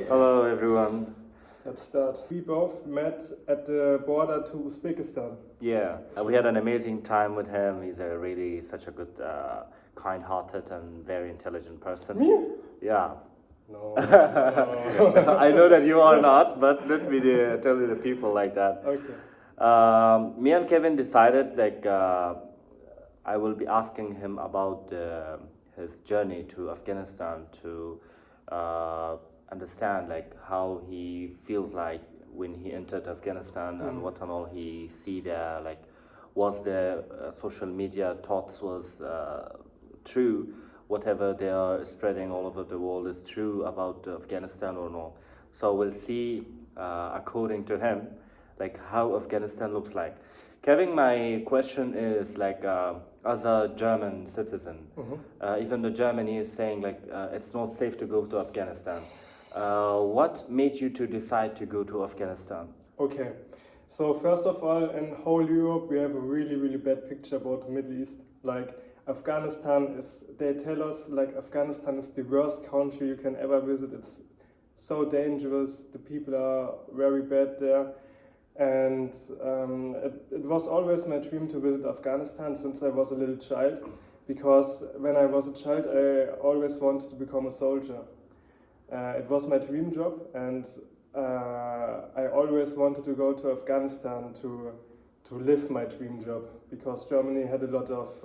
Hello everyone. Let's start. We both met at the border to Uzbekistan. Yeah, we had an amazing time with him. He's such a good, kind-hearted and very intelligent person. Me? Yeah. No. I know that you are not, but let me tell you the people like that. Okay. Me and Kevin decided I will be asking him about his journey to Afghanistan to understand how he feels like when he entered Afghanistan and what and all he see there. Like, was the social media thoughts was true? Whatever they are spreading all over the world is true about Afghanistan or no? So we'll see, according to him, like how Afghanistan looks like. Kevin, my question is as a German citizen, even though Germany is saying it's not safe to go to Afghanistan, what made you to decide to go to Afghanistan? Okay. So first of all, in whole Europe, we have a really bad picture about the Middle East. Like Afghanistan is, they tell us like Afghanistan is the worst country you can ever visit. It's so dangerous. The people are very bad there. And it was always my dream to visit Afghanistan since I was a little child, because when I was a child I always wanted to become a soldier. It was my dream job, and I always wanted to go to Afghanistan to live my dream job, because Germany had a lot of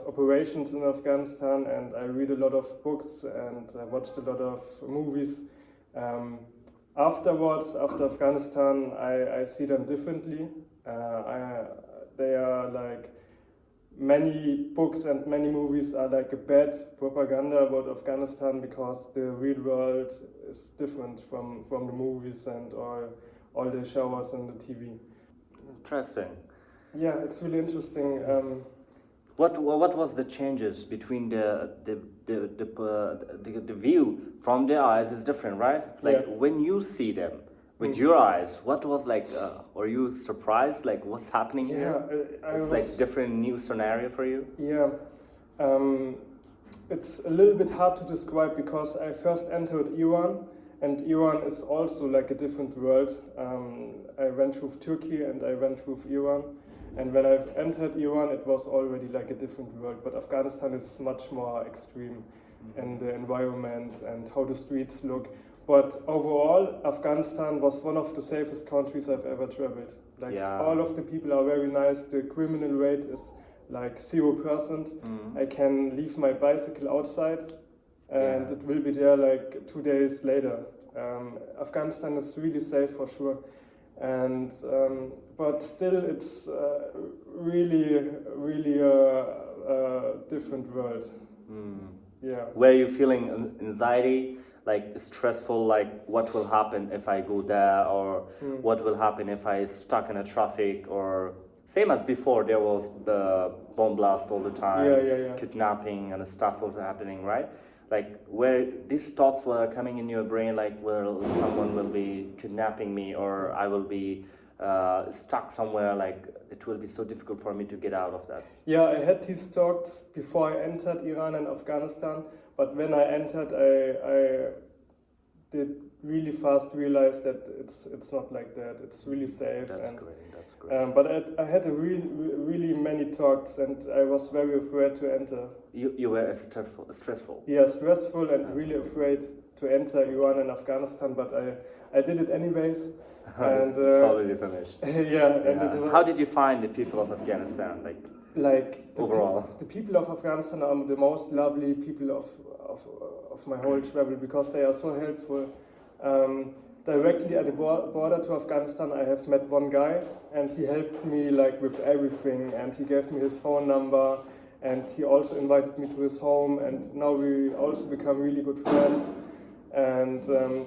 operations in Afghanistan, and I read a lot of books and I watched a lot of movies. Afterwards, after Afghanistan, I see them differently. They are like, many books and many movies are like a bad propaganda about Afghanistan, because the real world is different from the movies and all they show us on the TV. Interesting. Yeah, it's really interesting. What was the changes between the view from their eyes is different, right? Like when you see them with your eyes, what was are you surprised? Like what's happening here? It's like different new scenario for you. Yeah, it's a little bit hard to describe, because I first entered Iran, and Iran is also like a different world. I went through Turkey and I went through Iran. And when I entered Iran, it was already like a different world. But Afghanistan is much more extreme in the environment and how the streets look. But overall, Afghanistan was one of the safest countries I've ever traveled. Like all of the people are very nice. The criminal rate is like 0%. I can leave my bicycle outside, and it will be there like 2 days later. Afghanistan is really safe for sure. And but still it's really a different world. Yeah. Were you feeling anxiety, like stressful, like what will happen if I go there, or what will happen if I stuck in a traffic, or same as before there was the bomb blast all the time, kidnapping and stuff was happening, right? Like where these thoughts were coming in your brain, like, well, someone will be kidnapping me, or I will be stuck somewhere, like it will be so difficult for me to get out of that. Yeah, I had these thoughts before I entered Iran and Afghanistan, but when I entered, I did really fast realize that it's not like that. It's really safe. That's great. But I had really many talks, and I was very afraid to enter. You were stressful? Yeah, stressful and really afraid to enter Iran and Afghanistan, but I did it anyways. And it's already finished. Yeah. How did you find the people of Afghanistan, overall? The people of Afghanistan are the most lovely people of my whole travel, because they are so helpful. Directly at the border to Afghanistan, I have met one guy, and he helped me like with everything, and he gave me his phone number, and he also invited me to his home, and now we also become really good friends. And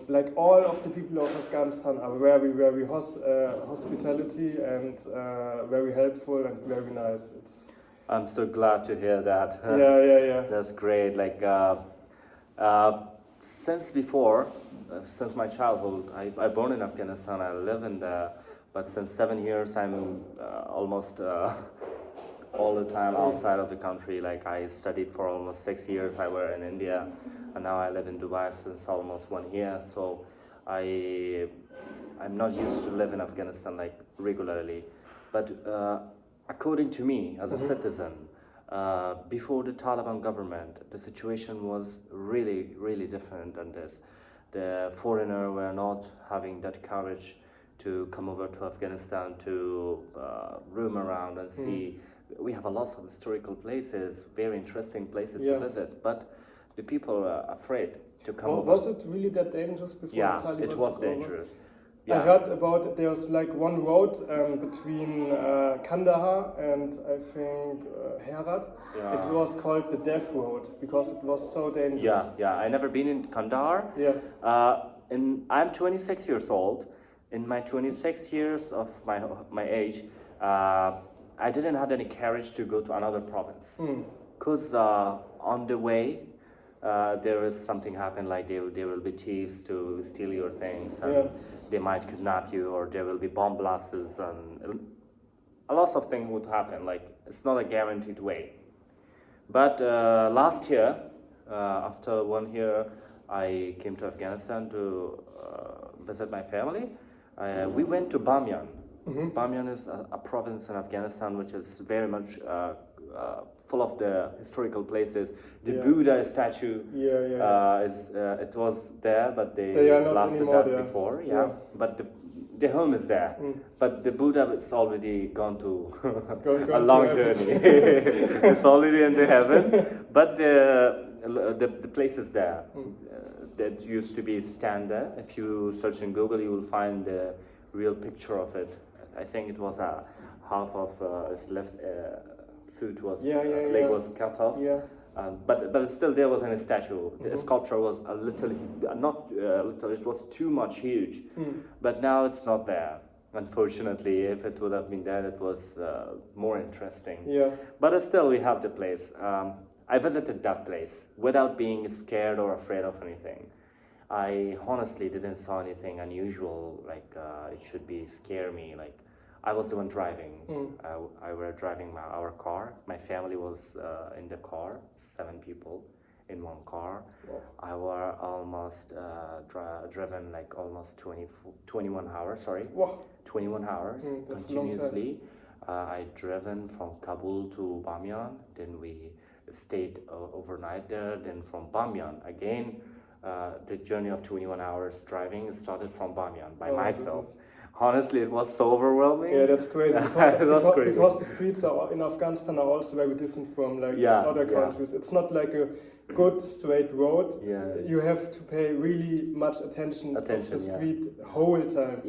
like all of the people of Afghanistan are very hospitality and very helpful and very nice. I'm so glad to hear that. Yeah. That's great. Since my childhood, I born in Afghanistan. I live in there, but since 7 years, I'm almost all the time outside of the country. Like I studied for almost 6 years. I were in India, and now I live in Dubai since almost 1 year. So I'm not used to live in Afghanistan like regularly. But according to me, as a citizen, before the Taliban government, the situation was really, really different than this. The foreigner were not having that courage to come over to Afghanistan to roam around and see. We have a lot of historical places, very interesting places to visit, but the people are afraid to come over. Was it really that dangerous before the Taliban it was took over? dangerous. I heard about there's like one road between Kandahar and I think Herat. It was called the Death Road because it was so dangerous. I never been in Kandahar. I'm 26 years old. In my 26 years of my age, I didn't have any courage to go to another province. Because on the way, there is something happen, like there will be thieves to steal your things, and they might kidnap you, or there will be bomb blasts, and a lot of things would happen. Like it's not a guaranteed way. But last year, after 1 year, I came to Afghanistan to visit my family. We went to Bamyan. Bamyan is a province in Afghanistan which is very much full of the historical places. The Buddha statue it was there, but they blasted that before. But the home is there, but the Buddha is already gone to a long journey. It's already in the heaven, but the place is there. That used to be stand there. If you search in Google, you will find the real picture of it. I think it was a half of his left foot was leg was cut off. But still there was a statue. The sculpture was a little, not little. It was too much huge. But now it's not there. Unfortunately, if it would have been there, it was more interesting. But still, we have the place. I visited that place without being scared or afraid of anything. I honestly didn't saw anything unusual, like it should be scare me. Like I was the one driving. I were driving our car. My family was in the car, 7 people in one car. I were almost driven like almost 21 hours. 21 hours continuously. I driven from Kabul to Bamyan. Then we stayed overnight there. Then from Bamyan again, the journey of 21 hours driving started from Bamyan by myself. Honestly, it was so overwhelming. Yeah, that's crazy. Because the streets in Afghanistan are also very different from like other countries. It's not like a good straight road. You have to pay really much attention to the street the whole time.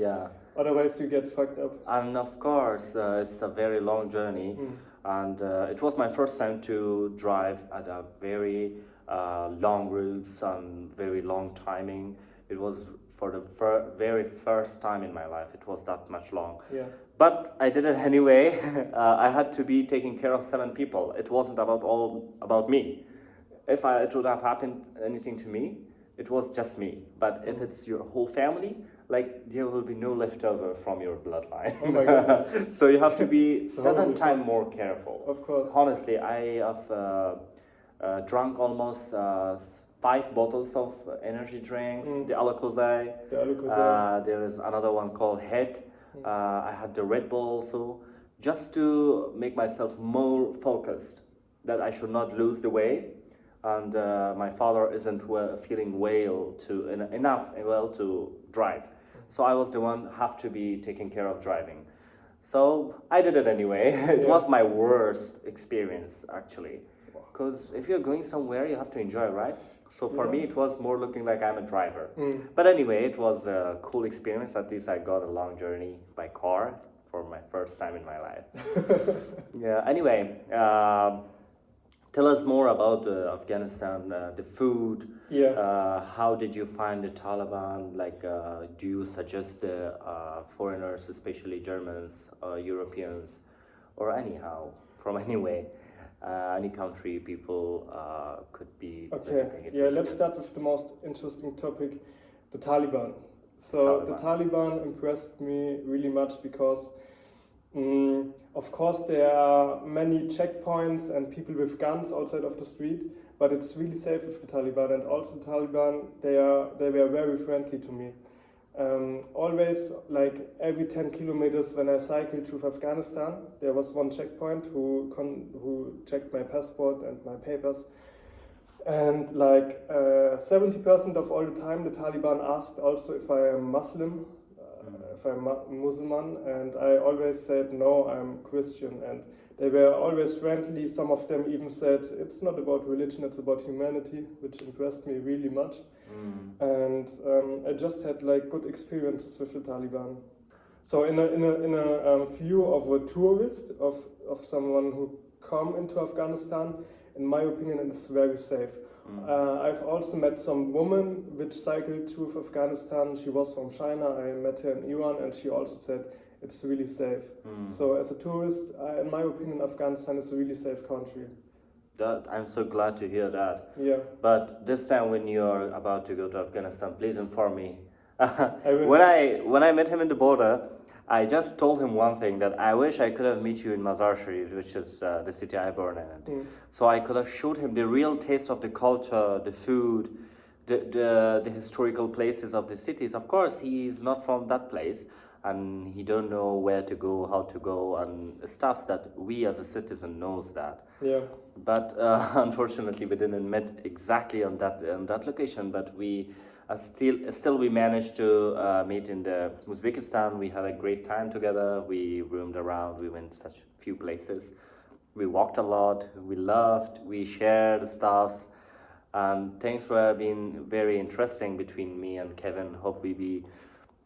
Otherwise, you get fucked up. And of course, it's a very long journey. And it was my first time to drive at a very long routes and very long timing. It was for the very first time in my life. It was that much long. But I did it anyway. I had to be taking care of 7 people. It wasn't all about me. If it would have happened anything to me, it was just me. But if it's your whole family, like there will be no leftover from your bloodline. Oh my goodness. So you have to be 7 times more careful. Of course. Honestly, I have drunk almost 5 bottles of energy drinks. The Alakazai. There is another one called Head. I had the Red Bull also, just to make myself more focused that I should not lose the way. And my father isn't feeling well to drive. So I was the one have to be taking care of driving. So I did it anyway. It was my worst experience actually. Because if you're going somewhere, you have to enjoy, right? So for me, it was more looking like I'm a driver. But anyway, it was a cool experience. At least I got a long journey by car for my first time in my life. Anyway, tell us more about Afghanistan, the food. How did you find the Taliban? Like, do you suggest the foreigners, especially Germans, Europeans, or anyhow, from any country people could be visiting it? Let's start with the most interesting topic, the Taliban. So the Taliban impressed me really much because Of course, there are many checkpoints and people with guns outside of the street, but it's really safe with the Taliban. And also, the Taliban, they were very friendly to me. Always, like every 10 kilometers when I cycled through Afghanistan, there was one checkpoint who checked my passport and my papers. And like 70% of all the time, the Taliban asked also if I am Muslim, if I'm Muslim, and I always said no, I'm Christian. And they were always friendly. Some of them even said it's not about religion, it's about humanity, which impressed me really much. And I just had like good experiences with the Taliban. So in a view of a tourist, of someone who come into Afghanistan, in my opinion, it's very safe. I've also met some woman which cycled through Afghanistan. She was from China. I met her in Iran, and she also said it's really safe. So as a tourist, in my opinion, Afghanistan is a really safe country. I'm so glad to hear that. Yeah. But this time when you're about to go to Afghanistan, please inform me. I will. When I met him in the border, I just told him one thing, that I wish I could have met you in Mazar Sharif, which is the city I born in. So I could have showed him the real taste of the culture, the food, the historical places of the cities. Of course, he's not from that place, and he don't know where to go, how to go, and stuff that we as a citizen knows that. Yeah. But unfortunately, we didn't meet exactly on that location. But we still we managed to meet in the Uzbekistan. We had a great time together. We roamed around. We went such few places. We walked a lot. We laughed. We shared stuffs, and things were being very interesting between me and Kevin. Hope we be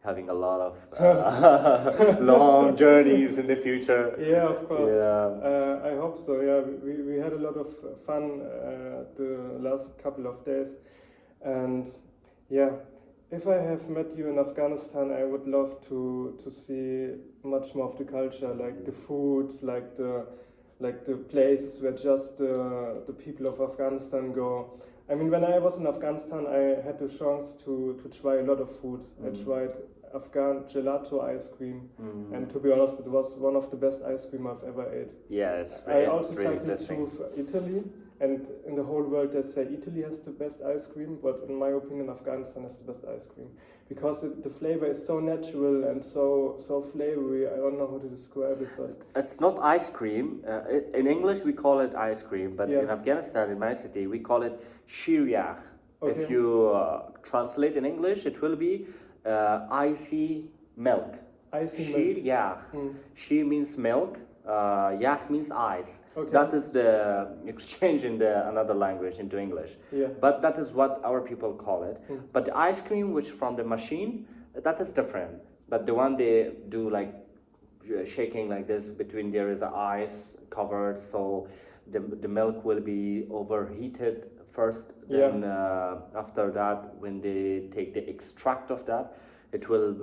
having a lot of long journeys in the future. Yeah, of course. Yeah. I hope so. Yeah, we had a lot of fun the last couple of days, and yeah, if I have met you in Afghanistan, I would love to see much more of the culture, like the food, like the places where just the people of Afghanistan go. I mean, when I was in Afghanistan, I had the chance to try a lot of food. I tried Afghan gelato ice cream, and to be honest, it was one of the best ice cream I've ever ate. Yeah, it's I also really cycled through Italy, and in the whole world they say Italy has the best ice cream, but in my opinion, Afghanistan has the best ice cream because the flavor is so natural and so flavory. I don't know how to describe it, but it's not ice cream. In English, we call it ice cream, but in Afghanistan, in my city, we call it shiryakh. Okay. If you translate in English, it will be icy milk. Icy milk. Shiryakh. Shi means milk. Yakh means ice. Okay. That is the exchange in another language into English. Yeah. But that is what our people call it. But the ice cream, which from the machine, that is different. But the one they do like shaking like this, between there is ice covered, so the milk will be overheated first. Then after that, when they take the extract of that, it will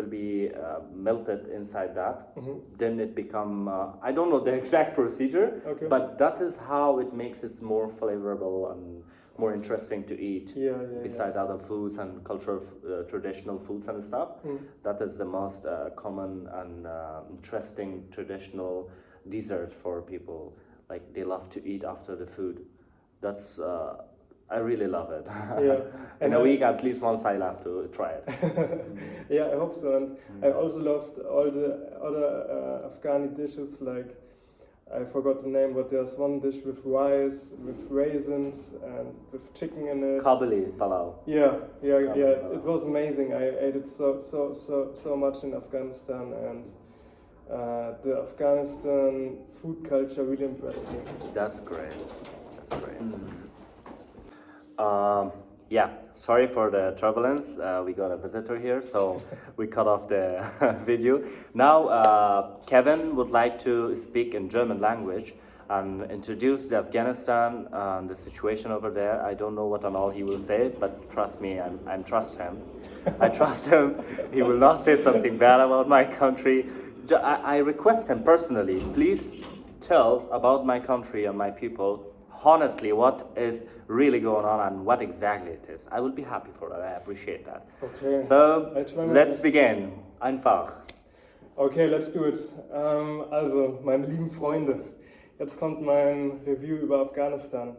be melted inside that. Then it become I don't know the exact procedure, but that is how it makes it more flavorful and more interesting to eat. Beside other foods and cultural traditional foods and stuff, that is the most common and interesting traditional dessert for people. Like they love to eat after the food. That's I really love it. In a week, at least once, I'll have to try it. Yeah, I hope so. And I also loved all the other Afghani dishes. Like I forgot the name, but there's one dish with rice, with raisins, and with chicken in it. Kabuli palau. Yeah. It was amazing. I ate it so much in Afghanistan, and the Afghanistan food culture really impressed me. That's great. Yeah, sorry for the turbulence. We got a visitor here, so we cut off the video. Now, Kevin would like to speak in German language and introduce the Afghanistan and the situation over there. I don't know what and all he will say, but trust me, I trust him. I trust him. He will not say something bad about my country. I request him personally, please tell about my country and my people honestly what is really going on and what exactly it is. I will be happy for that. I appreciate that. Okay. So let's begin. Einfach. Okay, let's do it. Also, meine lieben Freunde, jetzt kommt mein Review über Afghanistan.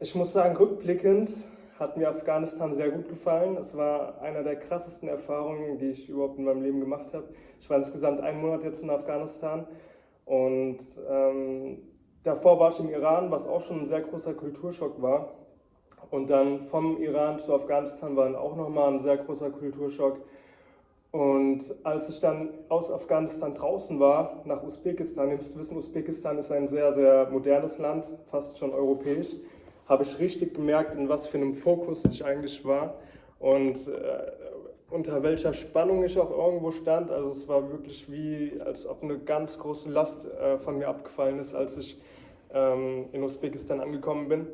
Ich muss sagen, rückblickend hat mir Afghanistan sehr gut gefallen. Es war eine der krassesten Erfahrungen, die ich überhaupt in meinem Leben gemacht habe. Ich war insgesamt 1 Monat jetzt in Afghanistan und davor war ich im Iran, was auch schon ein sehr großer Kulturschock war. Und dann vom Iran zu Afghanistan war dann auch nochmal ein sehr großer Kulturschock. Und als ich dann aus Afghanistan draußen war, nach Usbekistan, ihr müsst wissen, Usbekistan ist ein sehr, sehr modernes Land, fast schon europäisch, habe ich richtig gemerkt, in was für einem Fokus ich eigentlich war und unter welcher Spannung ich auch irgendwo stand. Also es war wirklich wie, als ob eine ganz große Last von mir abgefallen ist, als ich in Usbekistan angekommen bin.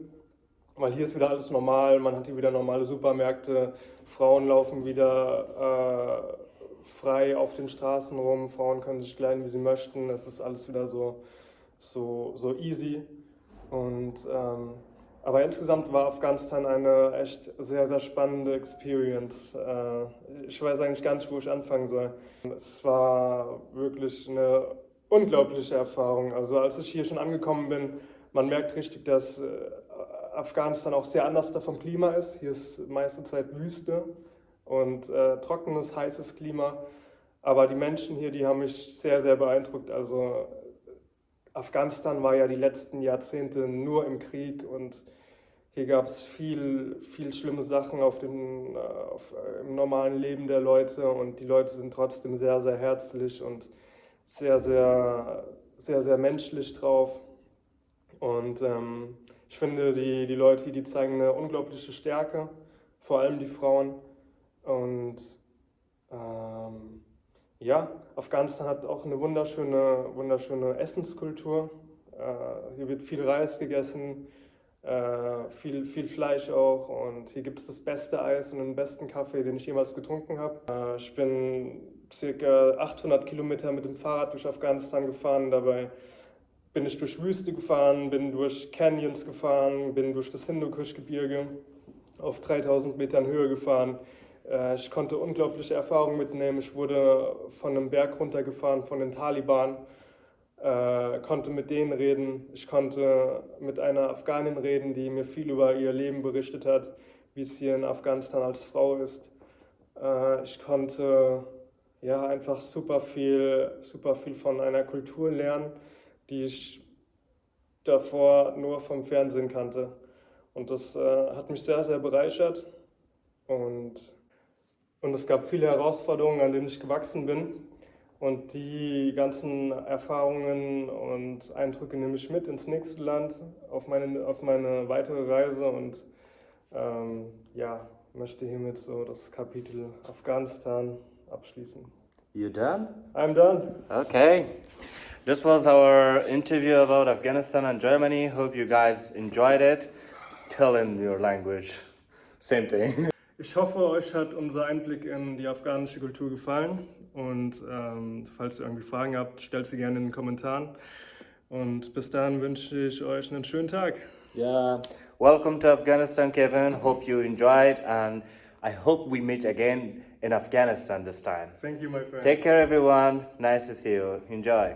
Weil hier ist wieder alles normal, man hat hier wieder normale Supermärkte, Frauen laufen wieder frei auf den Straßen rum, Frauen können sich kleiden, wie sie möchten, es ist alles wieder so easy. Und, aber insgesamt war Afghanistan eine echt sehr, sehr spannende Experience. Ich weiß eigentlich gar nicht, wo ich anfangen soll. Es war wirklich eine unglaubliche Erfahrung. Also als ich hier schon angekommen bin, man merkt richtig, dass Afghanistan auch sehr anders da vom Klima ist. Hier ist meiste Zeit Wüste und trockenes, heißes Klima. Aber die Menschen hier, die haben mich sehr, sehr beeindruckt. Also Afghanistan war ja die letzten Jahrzehnte nur im Krieg und hier gab es viel schlimme Sachen im normalen Leben der Leute und die Leute sind trotzdem sehr, sehr herzlich und sehr, sehr, sehr, sehr menschlich drauf. Und ich finde, die Leute hier, die zeigen eine unglaubliche Stärke, vor allem die Frauen. Und ja, Afghanistan hat auch eine wunderschöne Essenskultur. Hier wird viel Reis gegessen, viel Fleisch auch. Und hier gibt es das beste Eis und den besten Kaffee, den ich jemals getrunken habe. Ich bin ca. 800 Kilometer mit dem Fahrrad durch Afghanistan gefahren. Dabei bin ich durch Wüste gefahren, bin durch Canyons gefahren, bin durch das Hindukusch-Gebirge auf 3000 Metern Höhe gefahren. Ich konnte unglaubliche Erfahrungen mitnehmen. Ich wurde von einem Berg runtergefahren von den Taliban, konnte mit denen reden. Ich konnte mit einer Afghanin reden, die mir viel über ihr Leben berichtet hat, wie es hier in Afghanistan als Frau ist. Ich konnte ja einfach super viel von einer Kultur lernen, die ich davor nur vom Fernsehen kannte. Und das hat mich sehr, sehr bereichert. Und es gab viele Herausforderungen, an denen ich gewachsen bin. Und die ganzen Erfahrungen und Eindrücke nehme ich mit ins nächste Land, auf meine weitere Reise. Und ja, möchte hiermit so das Kapitel Afghanistan abschließen. You done? I'm done. Okay. This was our interview about Afghanistan and Germany. Hope you guys enjoyed it. Tell in your language. Same thing. Ich hoffe, euch hat unser Einblick in die afghanische Kultur gefallen. Und falls ihr irgendwie Fragen habt, stellt sie gerne in den Kommentaren. Und bis dahin wünsche ich euch einen schönen Tag. Yeah. Welcome to Afghanistan, Kevin. Hope you enjoyed, and I hope we meet again in Afghanistan this time. Thank you, my friend. Take care, everyone. Nice to see you. Enjoy.